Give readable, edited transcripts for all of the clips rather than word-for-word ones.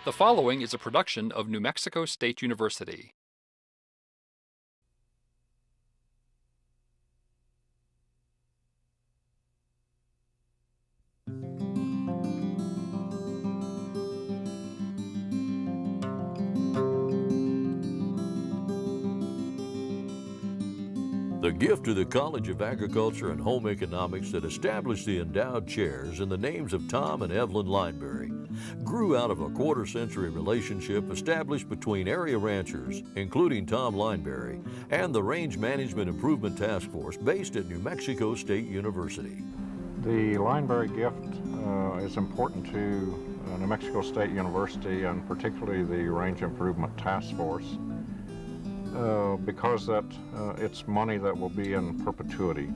The following is a production of New Mexico State University. The gift to the College of Agriculture and Home Economics that established the endowed chairs in the names of Tom and Evelyn Linebery grew out of a quarter-century relationship established between area ranchers, including Tom Lineberry, and the Range Management Improvement Task Force based at New Mexico State University. The Lineberry gift is important to New Mexico State University and particularly the Range Improvement Task Force because it's money that will be in perpetuity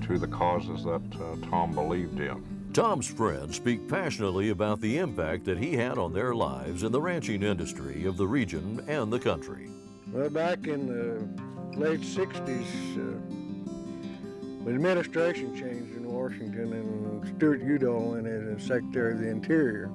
to the causes that Tom believed in. Tom's friends speak passionately about the impact that he had on their lives in the ranching industry of the region and the country. Well, back in the late 60s, the administration changed in Washington and Stuart Udall went in as Secretary of the Interior.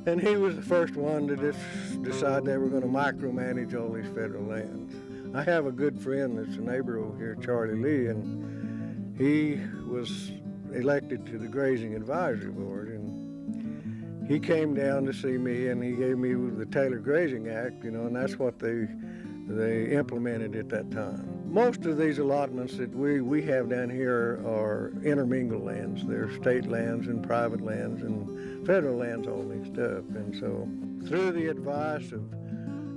And he was the first one to decide they were going to micromanage all these federal lands. I have a good friend that's a neighbor over here, Charlie Lee, and he was elected to the Grazing Advisory Board. And he came down to see me and he gave me the Taylor Grazing Act, and that's what they implemented at that time. Most of these allotments that we have down here are intermingled lands. They're state lands and private lands and federal lands all mixed up. And so through the advice of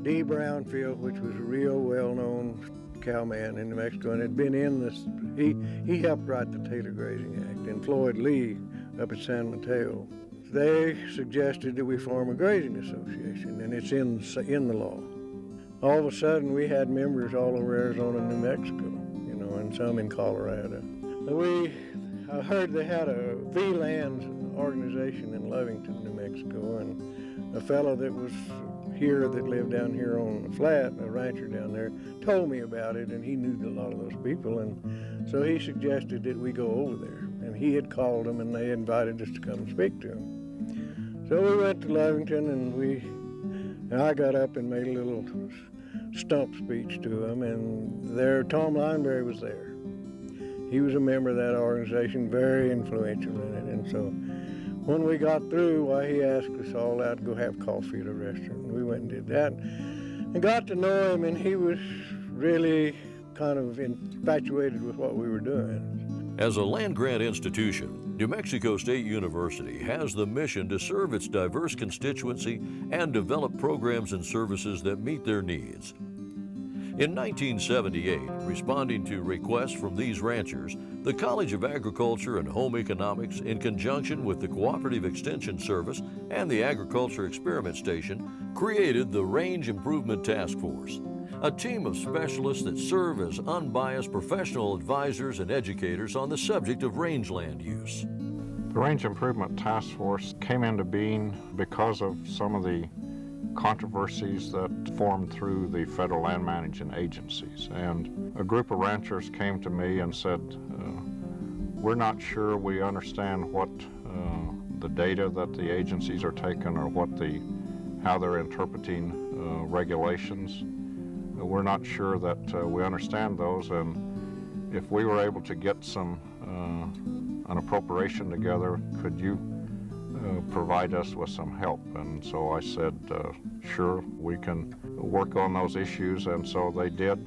D. Brownfield, which was a real well-known cowman in New Mexico and had been in this, he helped write the Taylor Grazing Act, and Floyd Lee up at San Mateo. They suggested that we form a grazing association, and it's in the law. All of a sudden, we had members all over Arizona and New Mexico, and some in Colorado. I heard they had a VLANs organization in Lovington, New Mexico, and a fellow that was here that lived down here on the flat, a rancher down there, told me about it, and he knew a lot of those people, and so he suggested that we go over there. And he had called them, and they invited us to come and speak to him. So we went to Lovington, and I got up and made a little stump speech to him, and there Tom Lineberry was there. He was a member of that organization, very influential in it, and so when we got through, he asked us all out to go have coffee at a restaurant. We went and did that and got to know him, and he was really kind of infatuated with what we were doing. As a land-grant institution, New Mexico State University has the mission to serve its diverse constituency and develop programs and services that meet their needs. In 1978, responding to requests from these ranchers, the College of Agriculture and Home Economics, in conjunction with the Cooperative Extension Service and the Agriculture Experiment Station, created the Range Improvement Task Force, a team of specialists that serve as unbiased professional advisors and educators on the subject of rangeland use. The Range Improvement Task Force came into being because of some of the controversies that formed through the federal land managing agencies. And a group of ranchers came to me and said, we're not sure we understand what the data that the agencies are taking or how they're interpreting regulations. We're not sure that we understand those, and if we were able to get an appropriation together, could you provide us with some help? And so I said, sure, we can work on those issues, and so they did.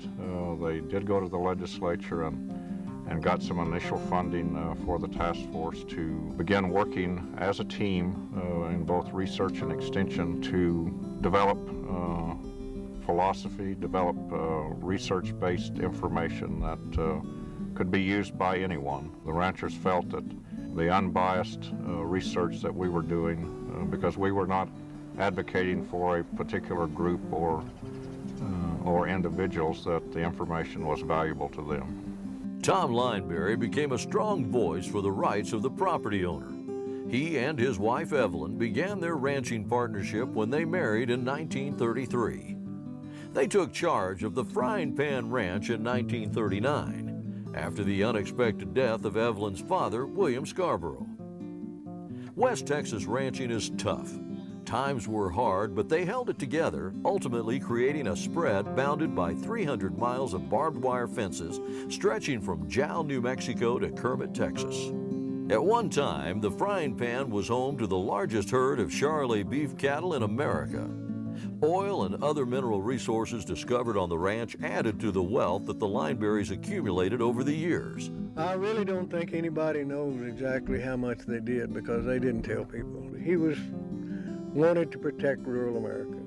They did go to the legislature and got some initial funding for the task force to begin working as a team in both research and extension to develop philosophy, develop research-based information that could be used by anyone. The ranchers felt that the unbiased research that we were doing, because we were not advocating for a particular group or individuals, that the information was valuable to them. Tom Lineberry became a strong voice for the rights of the property owner. He and his wife Evelyn began their ranching partnership when they married in 1933. They took charge of the Frying Pan Ranch in 1939 after the unexpected death of Evelyn's father, William Scarborough. West Texas ranching is tough. Times were hard, but they held it together, ultimately creating a spread bounded by 300 miles of barbed wire fences stretching from Jow, New Mexico to Kermit, Texas. At one time, the Frying Pan was home to the largest herd of Charolais beef cattle in America. Oil and other mineral resources discovered on the ranch added to the wealth that the Lineberrys accumulated over the years. I really don't think anybody knows exactly how much they did because they didn't tell people. He wanted to protect rural America,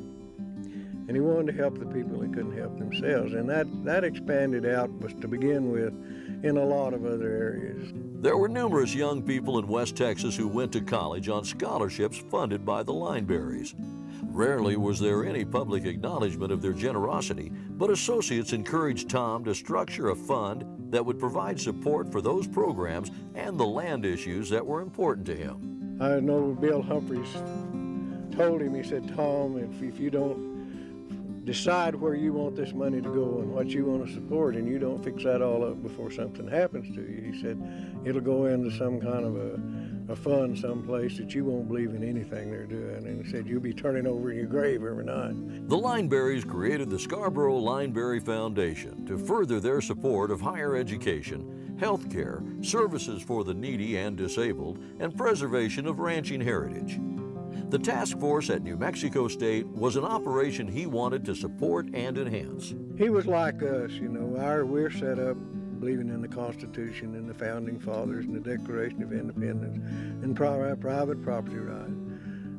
and he wanted to help the people that couldn't help themselves, and that expanded out was to begin with in a lot of other areas. There were numerous young people in West Texas who went to college on scholarships funded by the Lineberrys. Rarely was there any public acknowledgement of their generosity, but associates encouraged Tom to structure a fund that would provide support for those programs and the land issues that were important to him. I know Bill Humphreys told him, he said, Tom, if you don't decide where you want this money to go and what you want to support, and you don't fix that all up before something happens to you, he said, it'll go into some kind of a fund someplace that you won't believe in anything they're doing. And he said, you'll be turning over in your grave every night. The Lineberrys created the Scarborough Lineberry Foundation to further their support of higher education, health care, services for the needy and disabled, and preservation of ranching heritage. The task force at New Mexico State was an operation he wanted to support and enhance. He was like us, you know. We're set up believing in the Constitution and the Founding Fathers and the Declaration of Independence and private property rights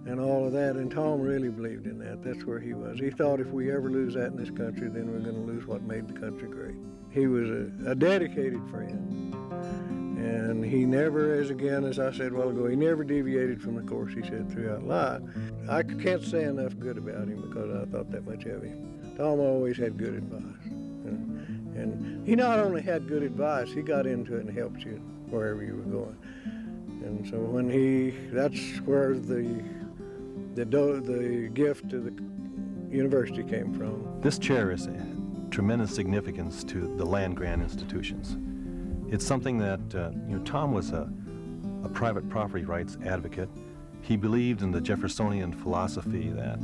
and all of that. And Tom really believed in that. That's where he was. He thought if we ever lose that in this country, then we're going to lose what made the country great. He was a dedicated friend. And he never, as I said a while ago, he never deviated from the course he said throughout life. I can't say enough good about him because I thought that much of him. Tom always had good advice. And he not only had good advice, he got into it and helped you wherever you were going. And so that's where the gift to the university came from. This chair is a tremendous significance to the land-grant institutions. It's something that, Tom was a private property rights advocate. He believed in the Jeffersonian philosophy that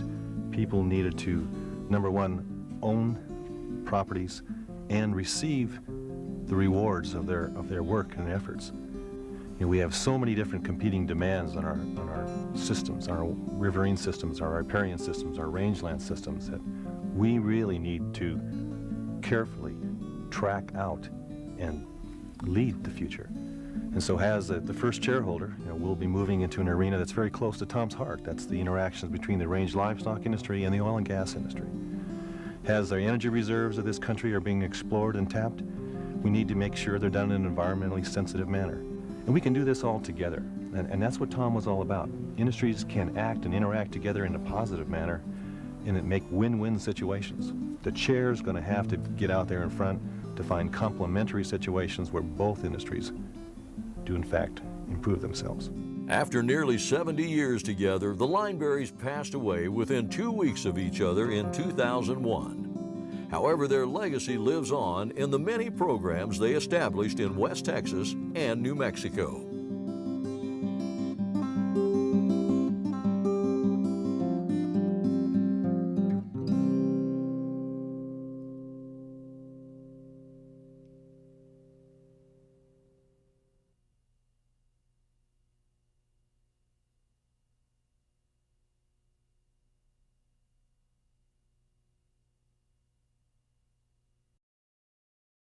people needed to, number one, own properties and receive the rewards of their work and efforts. We have so many different competing demands on our systems, our riverine systems, our riparian systems, our rangeland systems, that we really need to carefully track out and lead the future. And so as the first chairholder, we'll be moving into an arena that's very close to Tom's heart. That's the interactions between the range livestock industry and the oil and gas industry. As the energy reserves of this country are being explored and tapped, we need to make sure they're done in an environmentally sensitive manner. And we can do this all together. And that's what Tom was all about. Industries can act and interact together in a positive manner and make win-win situations. The chair's going to have to get out there in front to find complementary situations where both industries do, in fact, improve themselves. After nearly 70 years together, the Lineberrys passed away within 2 weeks of each other in 2001. However, their legacy lives on in the many programs they established in West Texas and New Mexico.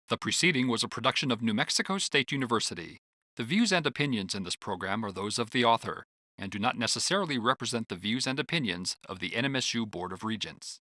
The preceding was a production of New Mexico State University. The views and opinions in this program are those of the author and do not necessarily represent the views and opinions of the NMSU Board of Regents.